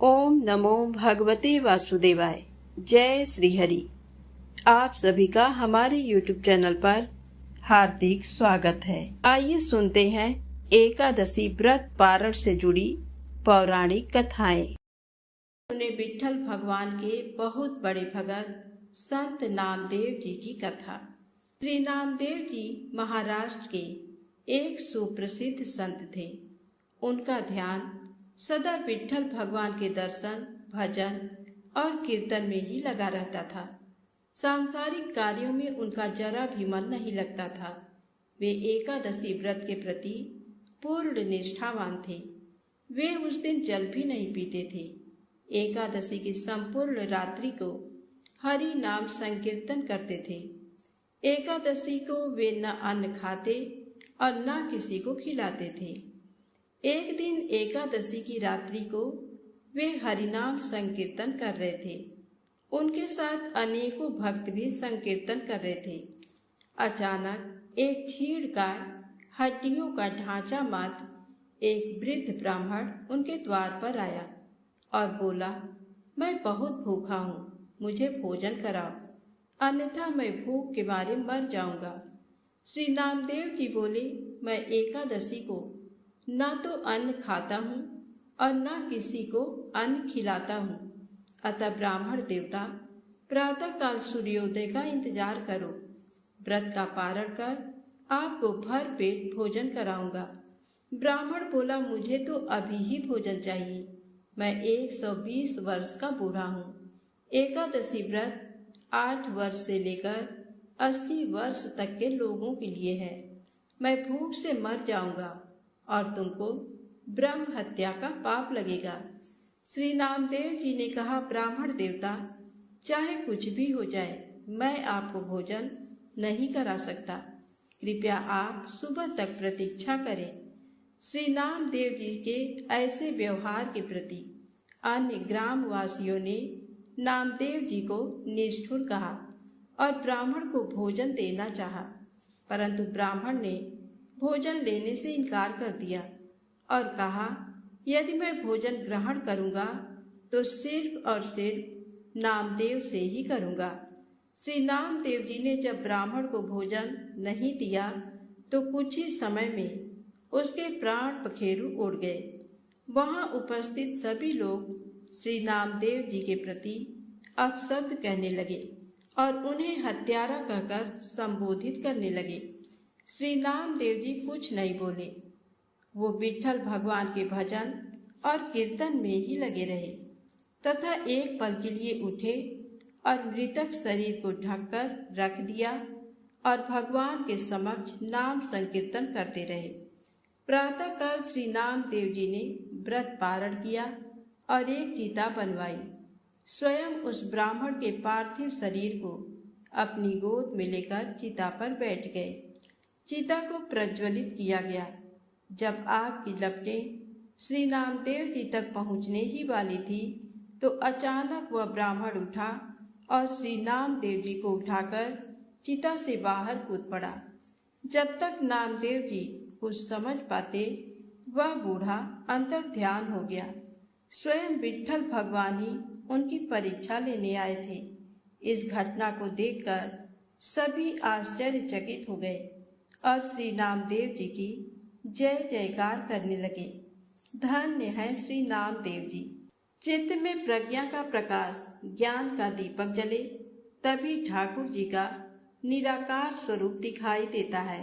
ओम नमो भगवते वासुदेवाय। जय श्री हरि। आप सभी का हमारे YouTube चैनल पर हार्दिक स्वागत है। आइए सुनते हैं एकादशी व्रत पारण से जुड़ी पौराणिक कथाएं। सुने विठ्ठल भगवान के बहुत बड़े भगत संत नामदेव जी की कथा। श्री नामदेव जी महाराष्ट्र के एक सुप्रसिद्ध संत थे। उनका ध्यान सदा विठ्ठल भगवान के दर्शन, भजन और कीर्तन में ही लगा रहता था। सांसारिक कार्यों में उनका जरा भी मन नहीं लगता था। वे एकादशी व्रत के प्रति पूर्ण निष्ठावान थे। वे उस दिन जल भी नहीं पीते थे। एकादशी की संपूर्ण रात्रि को हरि नाम संकीर्तन करते थे। एकादशी को वे न अन्न खाते और न किसी को खिलाते थे। एक दिन एकादशी की रात्रि को वे हरिनाम संकीर्तन कर रहे थे। उनके साथ अनेकों भक्त भी संकीर्तन कर रहे थे। अचानक एक छीड़कार हड्डियों का ढांचा मात्र एक वृद्ध ब्राह्मण उनके द्वार पर आया और बोला, मैं बहुत भूखा हूँ, मुझे भोजन कराओ, अन्यथा मैं भूख के मारे मर जाऊंगा। श्री नामदेव जी बोले, मैं एकादशी को न तो अन्न खाता हूँ और न किसी को अन्न खिलाता हूँ, अतः ब्राह्मण देवता प्रातः काल सूर्योदय का इंतजार करो। व्रत का पारण कर आपको भर पेट भोजन कराऊंगा। ब्राह्मण बोला, मुझे तो अभी ही भोजन चाहिए, मैं 120 वर्ष का बूढ़ा हूँ। एकादशी व्रत 8 वर्ष से लेकर 80 वर्ष तक के लोगों के लिए है। मैं भूख से मर जाऊंगा और तुमको ब्रह्म हत्या का पाप लगेगा। श्री नामदेव जी ने कहा, ब्राह्मण देवता, चाहे कुछ भी हो जाए, मैं आपको भोजन नहीं करा सकता। कृपया आप सुबह तक प्रतीक्षा करें। श्री नामदेव जी के ऐसे व्यवहार के प्रति अन्य ग्रामवासियों ने नामदेव जी को निष्ठुर कहा और ब्राह्मण को भोजन देना चाहा, परंतु ब्राह्मण ने भोजन लेने से इनकार कर दिया और कहा, यदि मैं भोजन ग्रहण करूंगा तो सिर्फ और सिर्फ नामदेव से ही करूंगा। श्री नामदेव जी ने जब ब्राह्मण को भोजन नहीं दिया तो कुछ ही समय में उसके प्राण पखेरु उड़ गए। वहां उपस्थित सभी लोग श्री नामदेव जी के प्रति अपशब्द कहने लगे और उन्हें हत्यारा कहकर संबोधित करने लगे। श्री नामदेव जी कुछ नहीं बोले। वो विठ्ठल भगवान के भजन और कीर्तन में ही लगे रहे तथा एक पल के लिए उठे और मृतक शरीर को ढककर रख दिया और भगवान के समक्ष नाम संकीर्तन करते रहे। प्रातःकाल श्री नामदेव जी ने व्रत पारण किया और एक चिता बनवाई। स्वयं उस ब्राह्मण के पार्थिव शरीर को अपनी गोद में लेकर चिता पर बैठ गए। चिता को प्रज्वलित किया गया। जब आग की लपटें श्री नामदेव जी तक पहुंचने ही वाली थी तो अचानक वह ब्राह्मण उठा और श्री नामदेव जी को उठाकर चिता से बाहर कूद पड़ा। जब तक नामदेव जी कुछ समझ पाते, वह बूढ़ा अंतर ध्यान हो गया। स्वयं विठ्ठल भगवान ही उनकी परीक्षा लेने आए थे। इस घटना को देखकर सभी आश्चर्यचकित हो गए और श्री नामदेव जी की जय जयकार करने लगे। धन्य है श्री नामदेव जी। चित्त में प्रज्ञा का प्रकाश, ज्ञान का दीपक जले, तभी ठाकुर जी का निराकार स्वरूप दिखाई देता है।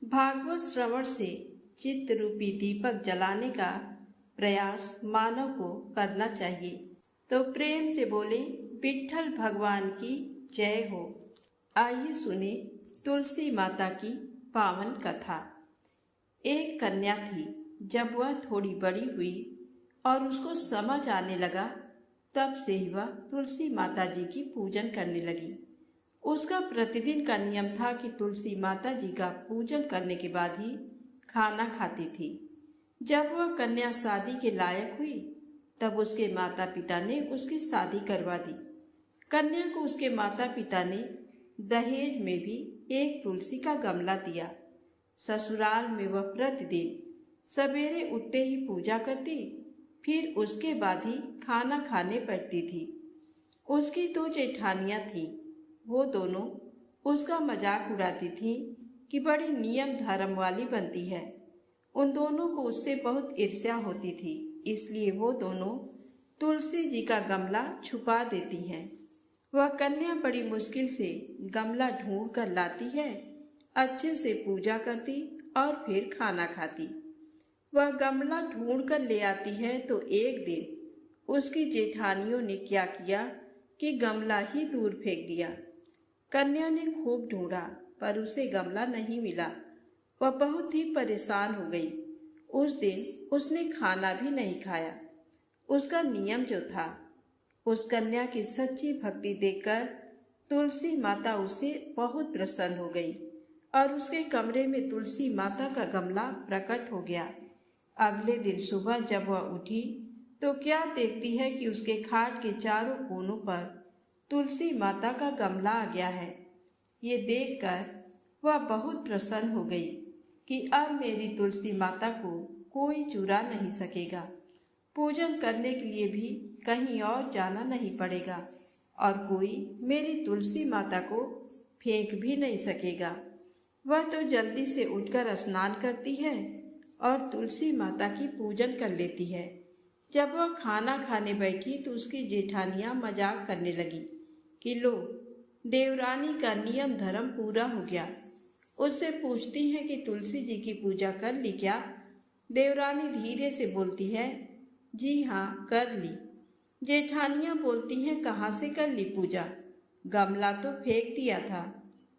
भागवत श्रवण से चित्त रूपी दीपक जलाने का प्रयास मानव को करना चाहिए। तो प्रेम से बोले, विठ्ठल भगवान की जय हो। आइए सुने तुलसी माता की पावन कथा। एक कन्या थी। जब वह थोड़ी बड़ी हुई और उसको समझ आने लगा, तब से ही वह तुलसी माता जी की पूजन करने लगी। उसका प्रतिदिन का नियम था कि तुलसी माता जी का पूजन करने के बाद ही खाना खाती थी। जब वह कन्या शादी के लायक हुई, तब उसके माता पिता ने उसकी शादी करवा दी। कन्या को उसके माता पिता ने दहेज में भी एक तुलसी का गमला दिया। ससुराल में वह प्रतिदिन सवेरे उठते ही पूजा करती, फिर उसके बाद ही खाना खाने बैठती थी। उसकी 2 जेठानियां थीं। वो दोनों उसका मजाक उड़ाती थीं कि बड़ी नियम धर्म वाली बनती है। उन दोनों को उससे बहुत ईर्ष्या होती थी, इसलिए वो दोनों तुलसी जी का गमला छुपा देती हैं। वह कन्या बड़ी मुश्किल से गमला ढूंढ कर लाती है, अच्छे से पूजा करती और फिर खाना खाती। वह गमला ढूंढ कर ले आती है तो एक दिन उसकी जेठानियों ने क्या किया कि गमला ही दूर फेंक दिया। कन्या ने खूब ढूंढा पर उसे गमला नहीं मिला। वह बहुत ही परेशान हो गई। उस दिन उसने खाना भी नहीं खाया। उसका नियम जो था, उस कन्या की सच्ची भक्ति देखकर तुलसी माता उसे बहुत प्रसन्न हो गई और उसके कमरे में तुलसी माता का गमला प्रकट हो गया। अगले दिन सुबह जब वह उठी तो क्या देखती है कि उसके खाट के चारों कोनों पर तुलसी माता का गमला आ गया है। ये देखकर वह बहुत प्रसन्न हो गई कि अब मेरी तुलसी माता को कोई चुरा नहीं सकेगा। पूजन करने के लिए भी कहीं और जाना नहीं पड़ेगा और कोई मेरी तुलसी माता को फेंक भी नहीं सकेगा। वह तो जल्दी से उठकर स्नान करती है और तुलसी माता की पूजन कर लेती है। जब वह खाना खाने बैठी तो उसकी जेठानियां मजाक करने लगी कि लो, देवरानी का नियम धर्म पूरा हो गया। उससे पूछती है कि तुलसी जी की पूजा कर ली क्या? देवरानी धीरे से बोलती है, जी हाँ कर ली। जेठानियां बोलती हैं, कहाँ से कर ली पूजा? गमला तो फेंक दिया था।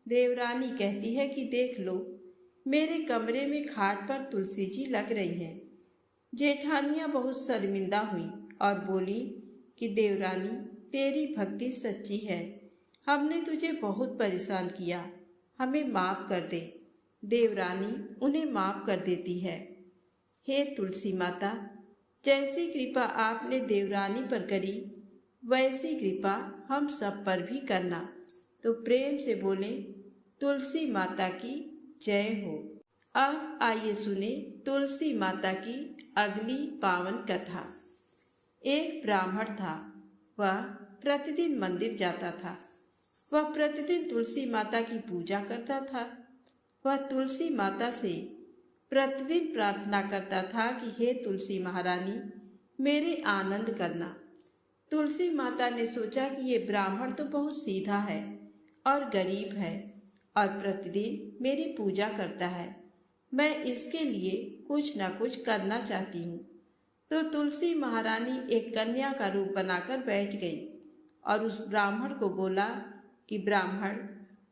देवरानी कहती है कि देख लो, मेरे कमरे में खाट पर तुलसी जी लग रही हैं। जेठानियां बहुत शर्मिंदा हुई और बोली कि देवरानी, तेरी भक्ति सच्ची है, हमने तुझे बहुत परेशान किया, हमें माफ कर दे। देवरानी उन्हें माफ कर देती है। हे तुलसी माता, जैसी कृपा आपने देवरानी पर करी वैसी कृपा हम सब पर भी करना। तो प्रेम से बोले, तुलसी माता की जय हो। अब आइए सुने तुलसी माता की अगली पावन कथा। एक ब्राह्मण था। वह प्रतिदिन मंदिर जाता था। वह प्रतिदिन तुलसी माता की पूजा करता था। वह तुलसी माता से प्रतिदिन प्रार्थना करता था कि हे तुलसी महारानी, मेरे आनंद करना। तुलसी माता ने सोचा कि ये ब्राह्मण तो बहुत सीधा है और गरीब है और प्रतिदिन मेरी पूजा करता है, मैं इसके लिए कुछ न कुछ करना चाहती हूँ। तो तुलसी महारानी एक कन्या का रूप बनाकर बैठ गई और उस ब्राह्मण को बोला कि ब्राह्मण,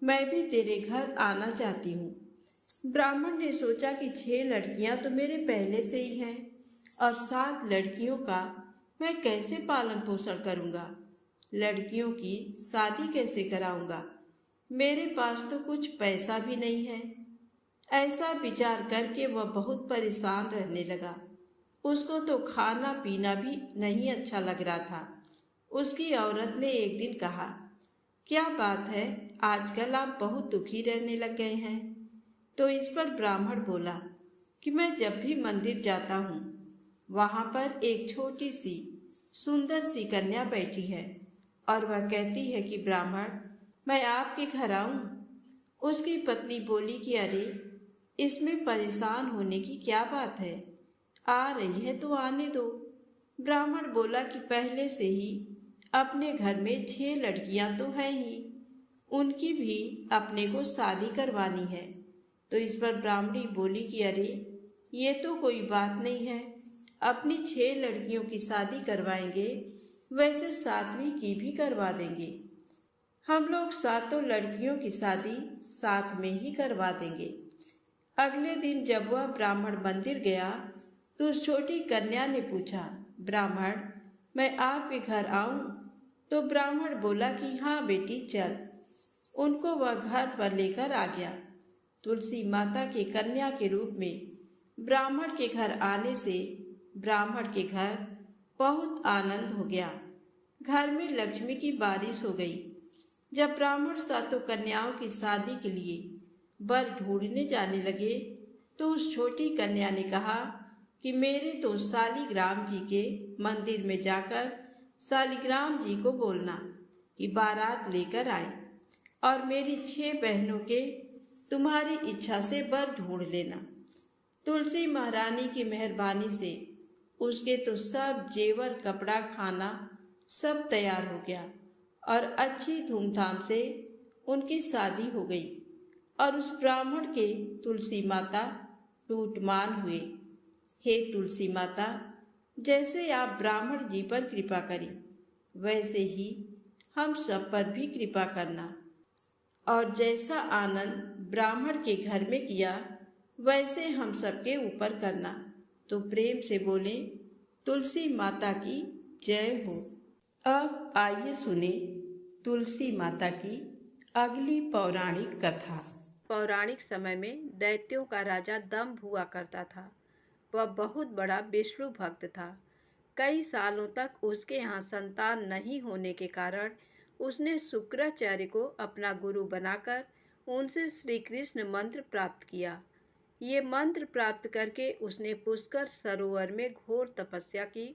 मैं भी तेरे घर आना चाहती हूँ। ब्राह्मण ने सोचा कि 6 लड़कियां तो मेरे पहले से ही हैं और 7 लड़कियों का मैं कैसे पालन पोषण करूँगा, लड़कियों की शादी कैसे कराऊँगा, मेरे पास तो कुछ पैसा भी नहीं है। ऐसा विचार करके वह बहुत परेशान रहने लगा। उसको तो खाना पीना भी नहीं अच्छा लग रहा था। उसकी औरत ने एक दिन कहा, क्या बात है, आजकल आप बहुत दुखी रहने लग गए हैं। तो इस पर ब्राह्मण बोला कि मैं जब भी मंदिर जाता हूँ वहाँ पर एक छोटी सी सुंदर सी कन्या बैठी है और वह कहती है कि ब्राह्मण, मैं आपके घर आऊँ। उसकी पत्नी बोली कि अरे, इसमें परेशान होने की क्या बात है, आ रही है तो आने दो। ब्राह्मण बोला कि पहले से ही अपने घर में 6 लड़कियां तो हैं ही, उनकी भी अपने को शादी करवानी है। तो इस पर ब्राह्मणी बोली कि अरे, ये तो कोई बात नहीं है, अपनी 6 लड़कियों की शादी करवाएंगे, वैसे 7वीं की भी करवा देंगे। हम लोग 7 लड़कियों की शादी साथ में ही करवा देंगे। अगले दिन जब वह ब्राह्मण मंदिर गया तो उस छोटी कन्या ने पूछा, ब्राह्मण, मैं आपके घर आऊं? तो ब्राह्मण बोला कि हाँ बेटी चल। उनको वह घर पर लेकर आ गया। तुलसी माता के कन्या के रूप में ब्राह्मण के घर आने से ब्राह्मण के घर बहुत आनंद हो गया। घर में लक्ष्मी की बारिश हो गई। जब ब्राह्मण 7 कन्याओं की शादी के लिए वर ढूंढने जाने लगे तो उस छोटी कन्या ने कहा कि मेरे तो शालिग्राम जी के मंदिर में जाकर शालिग्राम जी को बोलना कि बारात लेकर आए और मेरी 6 बहनों के तुम्हारी इच्छा से वर ढूंढ लेना। तुलसी महारानी की मेहरबानी से उसके तो सब जेवर कपड़ा खाना सब तैयार हो गया और अच्छी धूमधाम से उनकी शादी हो गई और उस ब्राह्मण के तुलसी माता टूटमान हुए। हे तुलसी माता, जैसे आप ब्राह्मण जी पर कृपा करी वैसे ही हम सब पर भी कृपा करना और जैसा आनंद ब्राह्मण के घर में किया वैसे हम सबके ऊपर करना। तो प्रेम से बोले तुलसी माता की जय हो। अब आइए सुने तुलसी माता की अगली पौराणिक कथा। पौराणिक समय में दैत्यों का राजा दंभ हुआ करता था। वह बहुत बड़ा विष्णु भक्त था। कई सालों तक उसके यहाँ संतान नहीं होने के कारण उसने शुक्राचार्य को अपना गुरु बनाकर उनसे श्री कृष्ण मंत्र प्राप्त किया। ये मंत्र प्राप्त करके उसने पुष्कर सरोवर में घोर तपस्या की।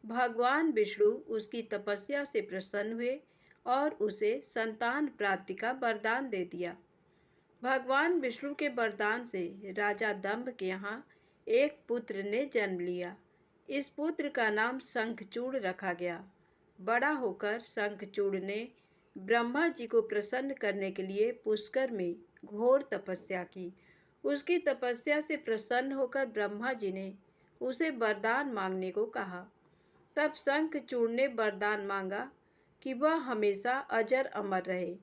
भगवान विष्णु उसकी तपस्या से प्रसन्न हुए और उसे संतान प्राप्ति का वरदान दे दिया। भगवान विष्णु के वरदान से राजा दंभ के यहाँ एक पुत्र ने जन्म लिया। इस पुत्र का नाम शंखचूड़ रखा गया। बड़ा होकर शंखचूड़ ने ब्रह्मा जी को प्रसन्न करने के लिए पुष्कर में घोर तपस्या की। उसकी तपस्या से प्रसन्न होकर ब्रह्मा जी ने उसे वरदान मांगने को कहा। तब शंखचूड़ ने वरदान मांगा कि वह हमेशा अजर अमर रहे,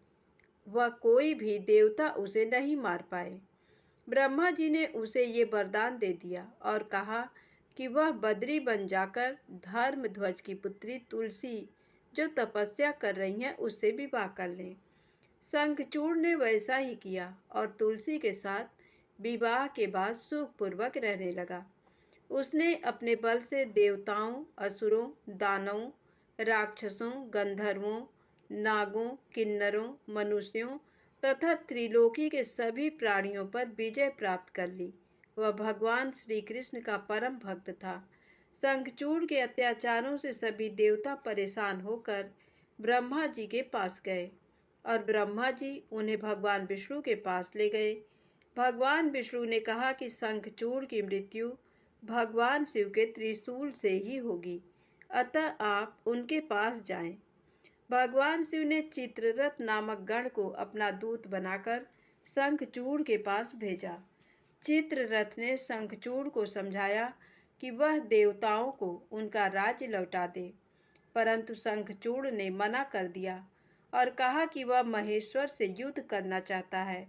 वह कोई भी देवता उसे नहीं मार पाए। ब्रह्मा जी ने उसे ये वरदान दे दिया और कहा कि वह बद्री बन जाकर धर्मध्वज की पुत्री तुलसी जो तपस्या कर रही हैं उससे विवाह कर लें। शंखचूड़ ने वैसा ही किया और तुलसी के साथ विवाह के बाद सुखपूर्वक रहने लगा। उसने अपने बल से देवताओं, असुरों, दानवों, राक्षसों, गंधर्वों, नागों, किन्नरों, मनुष्यों तथा त्रिलोकी के सभी प्राणियों पर विजय प्राप्त कर ली। वह भगवान श्री कृष्ण का परम भक्त था। शंखचूड़ के अत्याचारों से सभी देवता परेशान होकर ब्रह्मा जी के पास गए और ब्रह्मा जी उन्हें भगवान विष्णु के पास ले गए। भगवान विष्णु ने कहा कि शंखचूड़ की मृत्यु भगवान शिव के त्रिशूल से ही होगी, अतः आप उनके पास जाएं। भगवान शिव ने चित्ररथ नामक गण को अपना दूत बनाकर शंखचूड़ के पास भेजा। चित्ररथ ने शंखचूड़ को समझाया कि वह देवताओं को उनका राज्य लौटा दे, परंतु शंखचूड़ ने मना कर दिया और कहा कि वह महेश्वर से युद्ध करना चाहता है।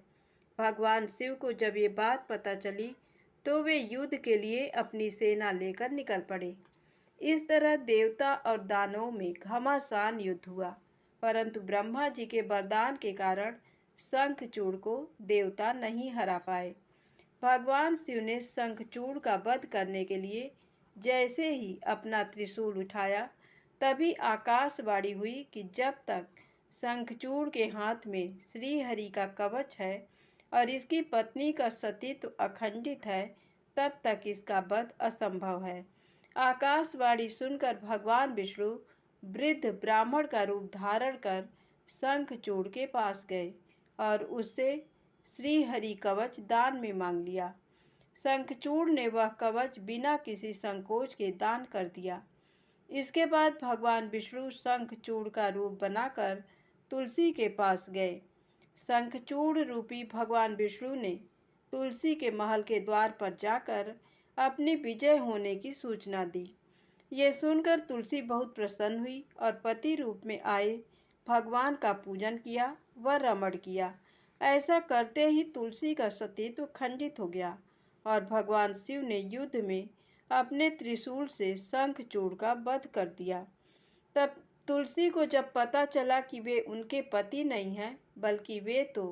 भगवान शिव को जब ये बात पता चली तो वे युद्ध के लिए अपनी सेना लेकर निकल पड़े। इस तरह देवता और दानवों में घमासान युद्ध हुआ, परंतु ब्रह्मा जी के वरदान के कारण शंखचूड़ को देवता नहीं हरा पाए। भगवान शिव ने शंखचूड़ का वध करने के लिए जैसे ही अपना त्रिशूल उठाया तभी आकाशवाणी हुई कि जब तक शंखचूड़ के हाथ में श्री हरि का कवच है और इसकी पत्नी का सतीत्व अखंडित है तब तक इसका वध असंभव है। आकाशवाणी सुनकर भगवान विष्णु वृद्ध ब्राह्मण का रूप धारण कर शंखचूड़ के पास गए और उससे श्री हरि कवच दान में मांग लिया। शंखचूड़ ने वह कवच बिना किसी संकोच के दान कर दिया। इसके बाद भगवान विष्णु शंखचूड़ का रूप बनाकर तुलसी के पास गए। शंखचूड़ रूपी भगवान विष्णु ने तुलसी के महल के द्वार पर जाकर अपनी विजय होने की सूचना दी। ये सुनकर तुलसी बहुत प्रसन्न हुई और पति रूप में आए भगवान का पूजन किया व रमण किया। ऐसा करते ही तुलसी का सतीत्व खंडित हो गया और भगवान शिव ने युद्ध में अपने त्रिशूल से शंखचूड़ का वध कर दिया। तब तुलसी को जब पता चला कि वे उनके पति नहीं हैं बल्कि वे तो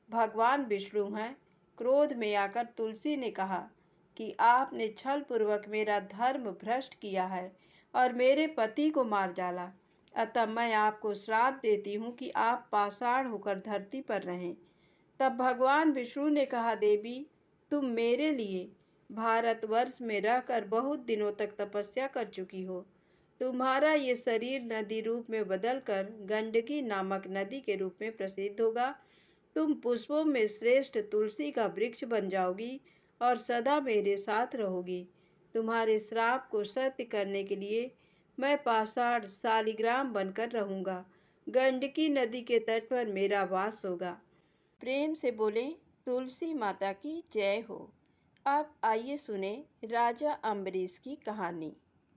भगवान विष्णु हैं, क्रोध में आकर तुलसी ने कहा कि आपने छल पूर्वक मेरा धर्म भ्रष्ट किया है और मेरे पति को मार डाला, अतः मैं आपको श्राप देती हूँ कि आप पाषाण होकर धरती पर रहें। तब भगवान विष्णु ने कहा, देवी तुम मेरे लिए भारतवर्ष में रहकर बहुत दिनों तक तपस्या कर चुकी हो। तुम्हारा ये शरीर नदी रूप में बदलकर गंडकी नामक नदी के रूप में प्रसिद्ध होगा। तुम पुष्पों में श्रेष्ठ तुलसी का वृक्ष बन जाओगी और सदा मेरे साथ रहोगी। तुम्हारे श्राप को सत्य करने के लिए मैं पाषाण शालिग्राम बनकर रहूंगा। गंडकी नदी के तट पर मेरा वास होगा। प्रेम से बोले तुलसी माता की जय हो। अब आइए सुने राजा अम्बरीश की कहानी।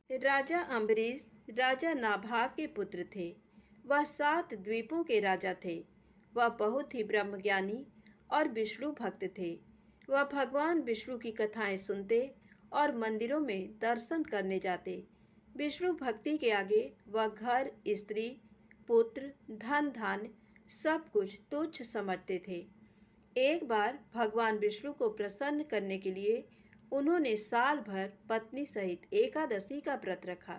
राजा अम्बरीश राजा नाभाग के पुत्र थे। वह 7 द्वीपों के राजा थे। वह बहुत ही ब्रह्मज्ञानी और विष्णु भक्त थे। वह भगवान विष्णु की कथाएं सुनते और मंदिरों में दर्शन करने जाते। विष्णु भक्ति के आगे वह घर, स्त्री, पुत्र, धन धान्य सब कुछ तुच्छ समझते थे। एक बार भगवान विष्णु को प्रसन्न करने के लिए उन्होंने साल भर पत्नी सहित एकादशी का व्रत रखा।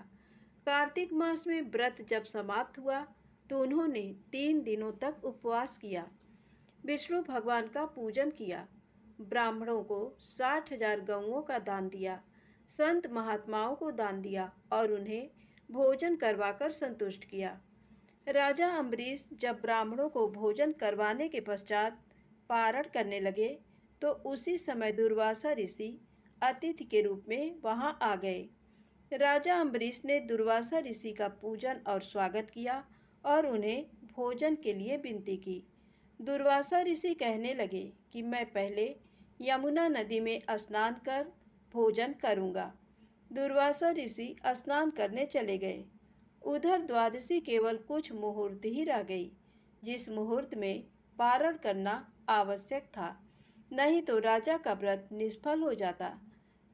कार्तिक मास में व्रत जब समाप्त हुआ तो उन्होंने 3 दिनों तक उपवास किया। विष्णु भगवान का पूजन किया, ब्राह्मणों को 60,000 गौओं का दान दिया, संत महात्माओं को दान दिया और उन्हें भोजन करवाकर संतुष्ट किया। राजा अम्बरीश जब ब्राह्मणों को भोजन करवाने के पश्चात पारण करने लगे तो उसी समय दुर्वासा ऋषि अतिथि के रूप में वहां आ गए। राजा अम्बरीश ने दुर्वासा ऋषि का पूजन और स्वागत किया और उन्हें भोजन के लिए विनती की। दुर्वासा ऋषि कहने लगे कि मैं पहले यमुना नदी में स्नान कर भोजन करूंगा। दुर्वासा ऋषि स्नान करने चले गए। उधर द्वादशी केवल कुछ मुहूर्त ही रह गई, जिस मुहूर्त में पारण करना आवश्यक था, नहीं तो राजा का व्रत निष्फल हो जाता।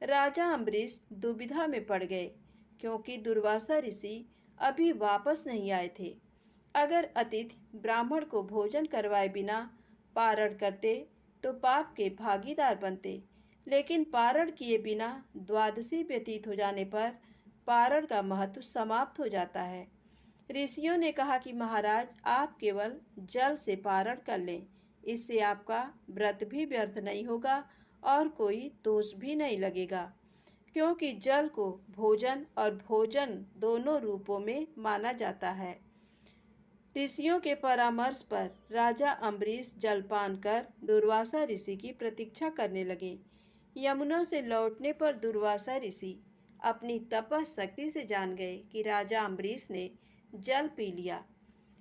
राजा अम्बरीश दुविधा में पड़ गए क्योंकि दुर्वासा ऋषि अभी वापस नहीं आए थे। अगर अतिथि ब्राह्मण को भोजन करवाए बिना पारण करते तो पाप के भागीदार बनते, लेकिन पारण किए बिना द्वादशी व्यतीत हो जाने पर पारण का महत्व समाप्त हो जाता है। ऋषियों ने कहा कि महाराज, आप केवल जल से पारण कर लें, इससे आपका व्रत भी व्यर्थ नहीं होगा और कोई दोष भी नहीं लगेगा, क्योंकि जल को भोजन और भोजन दोनों रूपों में माना जाता है। ऋषियों के परामर्श पर राजा अम्बरीश जलपान कर दुर्वासा ऋषि की प्रतीक्षा करने लगे। यमुना से लौटने पर दुर्वासा ऋषि अपनी तपशक्ति से जान गए कि राजा अम्बरीश ने जल पी लिया।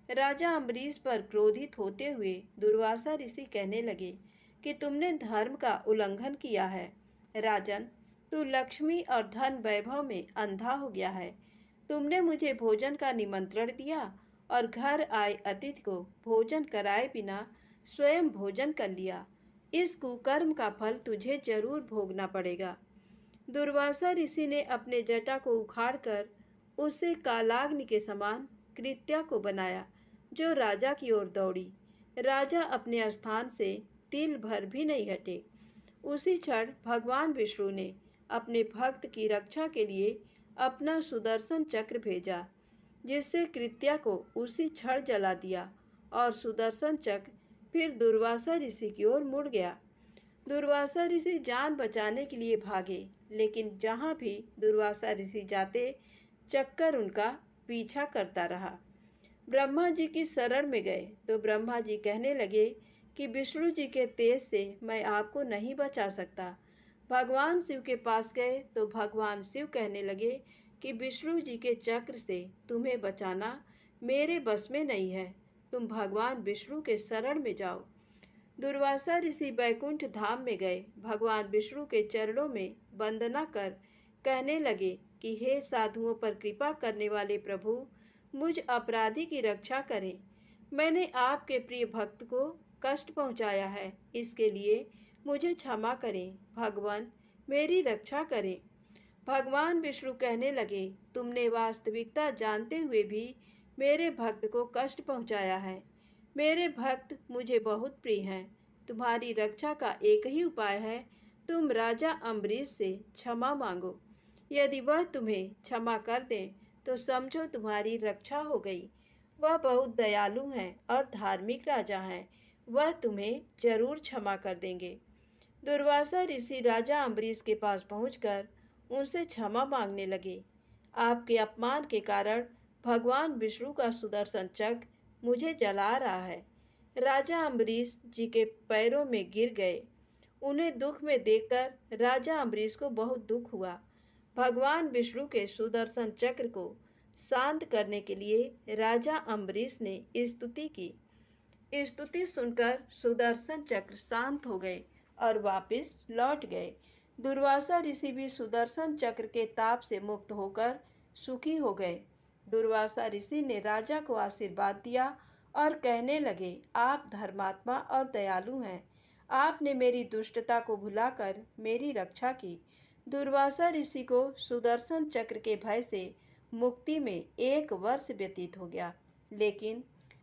राजा अम्बरीश पर क्रोधित होते हुए दुर्वासा ऋषि कहने लगे कि तुमने धर्म का उल्लंघन किया है। राजन, तू लक्ष्मी और धन वैभव में अंधा हो गया है। तुमने मुझे भोजन का निमंत्रण दिया और घर आए अतिथि को भोजन कराए बिना स्वयं भोजन कर लिया। इस कुकर्म का फल तुझे जरूर भोगना पड़ेगा। दुर्वासा ऋषि ने अपने जटा को उखाड़कर उसे कालाग्नि के समान कृत्या को बनाया, जो राजा की ओर दौड़ी। राजा अपने स्थान से तिल भर भी नहीं हटे। उसी क्षण भगवान विष्णु ने अपने भक्त की रक्षा के लिए अपना सुदर्शन चक्र भेजा, जिससे कृत्या को उसी क्षण जला दिया और सुदर्शन चक्र फिर दुर्वासा ऋषि की ओर मुड़ गया। दुर्वासा ऋषि जान बचाने के लिए भागे, लेकिन जहाँ भी दुर्वासा ऋषि जाते चक्कर उनका पीछा करता रहा। ब्रह्मा जी की शरण में गए तो ब्रह्मा जी कहने लगे कि विष्णु जी के तेज से मैं आपको नहीं बचा सकता। भगवान शिव के पास गए तो भगवान शिव कहने लगे कि विष्णु जी के चक्र से तुम्हें बचाना मेरे बस में नहीं है, तुम भगवान विष्णु के शरण में जाओ। दुर्वासा ऋषि बैकुंठ धाम में गए। भगवान विष्णु के चरणों में वंदना कर कहने लगे कि हे साधुओं पर कृपा करने वाले प्रभु, मुझ अपराधी की रक्षा करें। मैंने आपके प्रिय भक्त को कष्ट पहुंचाया है, इसके लिए मुझे क्षमा करें। भगवान, मेरी रक्षा करें। भगवान विष्णु कहने लगे, तुमने वास्तविकता जानते हुए भी मेरे भक्त को कष्ट पहुंचाया है। मेरे भक्त मुझे बहुत प्रिय हैं। तुम्हारी रक्षा का एक ही उपाय है, तुम राजा अम्बरीश से क्षमा मांगो। यदि वह तुम्हें क्षमा कर दे तो समझो तुम्हारी रक्षा हो गई। वह बहुत दयालु हैं और धार्मिक राजा हैं, वह तुम्हें जरूर क्षमा कर देंगे। दुर्वासा ऋषि राजा अम्बरीश के पास पहुंचकर उनसे क्षमा मांगने लगे। आपके अपमान के कारण भगवान विष्णु का सुदर्शन चक्र मुझे जला रहा है। राजा अम्बरीश जी के पैरों में गिर गए। उन्हें दुख में देखकर राजा अम्बरीश को बहुत दुख हुआ। भगवान विष्णु के सुदर्शन चक्र को शांत करने के लिए राजा अम्बरीश ने स्तुति की। स्तुति सुनकर सुदर्शन चक्र शांत हो गए और वापस लौट गए। दुर्वासा ऋषि भी सुदर्शन चक्र के ताप से मुक्त होकर सुखी हो गए। दुर्वासा ऋषि ने राजा को आशीर्वाद दिया और कहने लगे, आप धर्मात्मा और दयालु हैं। आपने मेरी दुष्टता को भुलाकर मेरी रक्षा की। दुर्वासा ऋषि को सुदर्शन चक्र के भय से मुक्ति में 1 वर्ष व्यतीत हो गया, लेकिन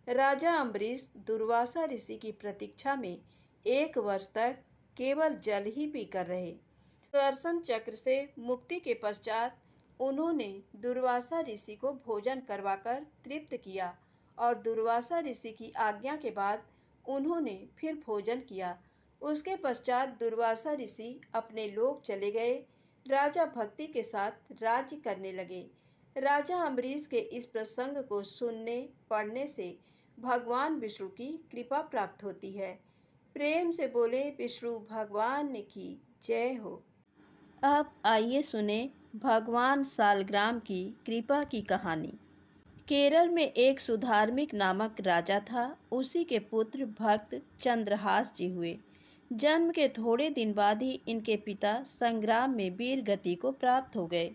राजा अम्बरीश दुर्वासा ऋषि की प्रतीक्षा में 1 वर्ष तक केवल जल ही पीकर रहे। सुदर्शन चक्र से मुक्ति के पश्चात उन्होंने दुर्वासा ऋषि को भोजन करवाकर तृप्त किया और दुर्वासा ऋषि की आज्ञा के बाद उन्होंने फिर भोजन किया। उसके पश्चात दुर्वासा ऋषि अपने लोक चले गए। राजा भक्ति के साथ राज्य करने लगे। राजा अम्बरीश के इस प्रसंग को सुनने पढ़ने से भगवान विष्णु की कृपा प्राप्त होती है। प्रेम से बोले विष्णु भगवान की जय हो। अब आइए सुने भगवान सालग्राम की कृपा की कहानी। केरल में एक सुधार्मिक नामक राजा था। उसी के पुत्र भक्त चंद्रहास जी हुए। जन्म के थोड़े दिन बाद ही इनके पिता संग्राम में वीर गति को प्राप्त हो गए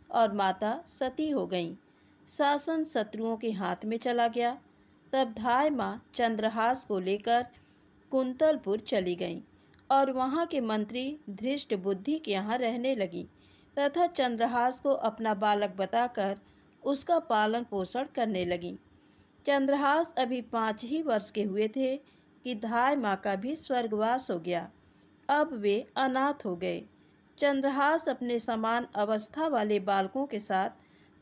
और माता सती हो गईं। शासन शत्रुओं के हाथ में चला गया। तब धाय माँ चंद्रहास को लेकर कुंतलपुर चली गईं और वहाँ के मंत्री धृष्ट बुद्धि के यहाँ रहने लगी तथा चंद्रहास को अपना बालक बताकर उसका पालन पोषण करने लगी। चंद्रहास अभी 5 ही वर्ष के हुए थे कि धाय माँ का भी स्वर्गवास हो गया। अब वे अनाथ हो गए। चंद्रहास अपने समान अवस्था वाले बालकों के साथ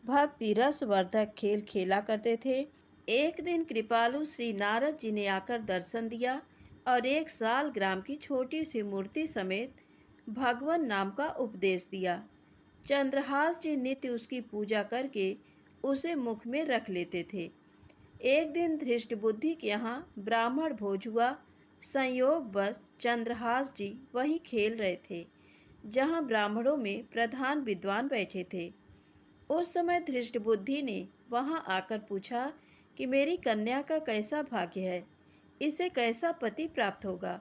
भक्ति रसवर्धक खेल खेला करते थे। एक दिन कृपालु श्री नारद जी ने आकर दर्शन दिया और 1 सालग्राम की छोटी सी मूर्ति समेत भगवान नाम का उपदेश दिया। चंद्रहास जी नित्य उसकी पूजा करके उसे मुख में रख लेते थे। एक दिन धृष्ट बुद्धि के यहाँ ब्राह्मण भोज हुआ। संयोगवश चंद्रहास जी वहीं खेल रहे थे जहाँ ब्राह्मणों में प्रधान विद्वान बैठे थे। उस समय धृष्ट बुद्धि ने वहाँ आकर पूछा कि मेरी कन्या का कैसा भाग्य है, इसे कैसा पति प्राप्त होगा।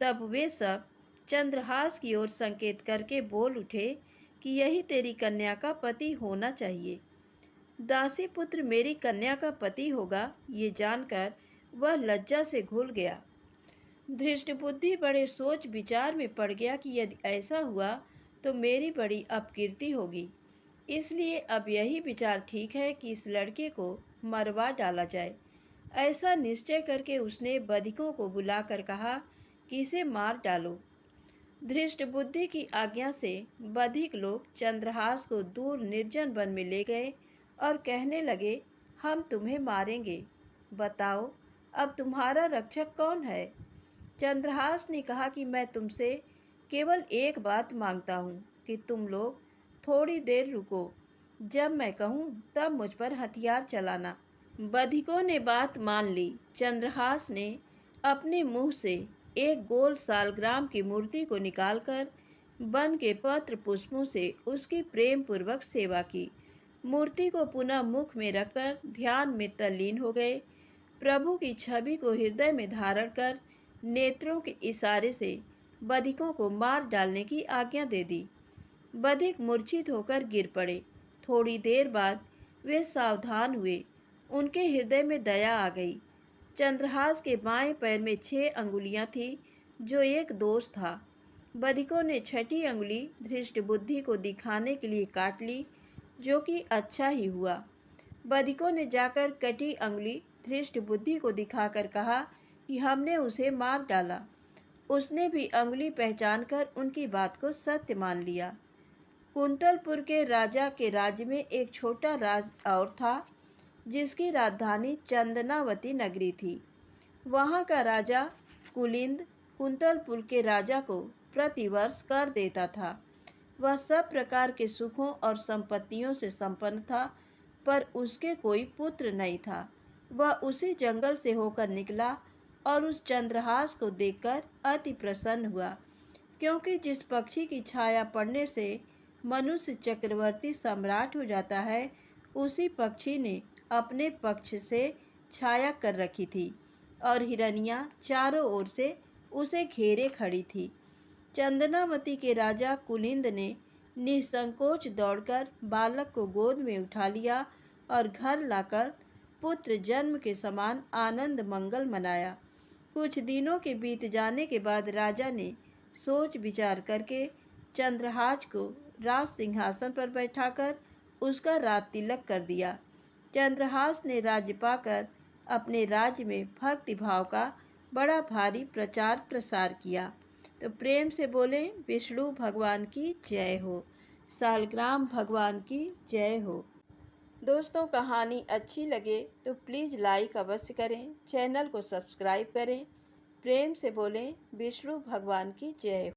तब वे सब चंद्रहास की ओर संकेत करके बोल उठे कि यही तेरी कन्या का पति होना चाहिए। दासी पुत्र मेरी कन्या का पति होगा, ये जानकर वह लज्जा से घुल गया। धृष्ट बुद्धि बड़े सोच विचार में पड़ गया कि यदि ऐसा हुआ तो मेरी बड़ी अपकीर्ति होगी। इसलिए अब यही विचार ठीक है कि इस लड़के को मरवा डाला जाए। ऐसा निश्चय करके उसने बधिकों को बुलाकर कहा कि इसे मार डालो। धृष्ट बुद्धि की आज्ञा से बधिक लोग चंद्रहास को दूर निर्जन वन में ले गए और कहने लगे, हम तुम्हें मारेंगे, बताओ अब तुम्हारा रक्षक कौन है। चंद्रहास ने कहा कि मैं तुमसे केवल एक बात मांगता हूँ कि तुम लोग थोड़ी देर रुको, जब मैं कहूँ तब मुझ पर हथियार चलाना। बधिकों ने बात मान ली। चंद्रहास ने अपने मुंह से एक गोल सालग्राम की मूर्ति को निकालकर वन के पत्र पुष्पों से उसकी प्रेम पूर्वक सेवा की। मूर्ति को पुनः मुख में रखकर ध्यान में तल्लीन हो गए। प्रभु की छवि को हृदय में धारण कर नेत्रों के इशारे से बधिकों को मार डालने की आज्ञा दे दी। बधिक मूर्छित होकर गिर पड़े। थोड़ी देर बाद वे सावधान हुए। उनके हृदय में दया आ गई। चंद्रहास के बाएं पैर में 6 अंगुलियां थीं, जो एक दोष था। बधिकों ने 6ठी अंगुली धृष्ट बुद्धि को दिखाने के लिए काट ली, जो कि अच्छा ही हुआ। बधिकों ने जाकर कटी अंगुली धृष्ट बुद्धि को दिखाकर कहा कि हमने उसे मार डाला। उसने भी अंगुली पहचानकर उनकी बात को सत्य मान लिया। कुंतलपुर के राजा के राज्य में एक छोटा राज और था, जिसकी राजधानी चंदनावती नगरी थी। वहाँ का राजा कुलिंद कुंतलपुर के राजा को प्रतिवर्ष कर देता था। वह सब प्रकार के सुखों और संपत्तियों से संपन्न था, पर उसके कोई पुत्र नहीं था। वह उसी जंगल से होकर निकला और उस चंद्रहास को देखकर अति प्रसन्न हुआ, क्योंकि जिस पक्षी की छाया पड़ने से मनुष्य चक्रवर्ती सम्राट हो जाता है, उसी पक्षी ने अपने पक्ष से छाया कर रखी थी और हिरनियाँ चारों ओर से उसे घेरे खड़ी थी। चंदनावती के राजा कुलिंद ने निसंकोच दौड़कर बालक को गोद में उठा लिया और घर लाकर पुत्र जन्म के समान आनंद मंगल मनाया। कुछ दिनों के बीत जाने के बाद राजा ने सोच विचार करके चंद्रहास को राज सिंहासन पर बैठाकर उसका राज तिलक कर दिया। चंद्रहास ने राज्य पाकर अपने राज्य में भक्ति भाव का बड़ा भारी प्रचार प्रसार किया। तो प्रेम से बोले विष्णु भगवान की जय हो, सालग्राम भगवान की जय हो। दोस्तों, कहानी अच्छी लगे तो प्लीज़ लाइक अवश्य करें, चैनल को सब्सक्राइब करें। प्रेम से बोलें विष्णु भगवान की जय हो।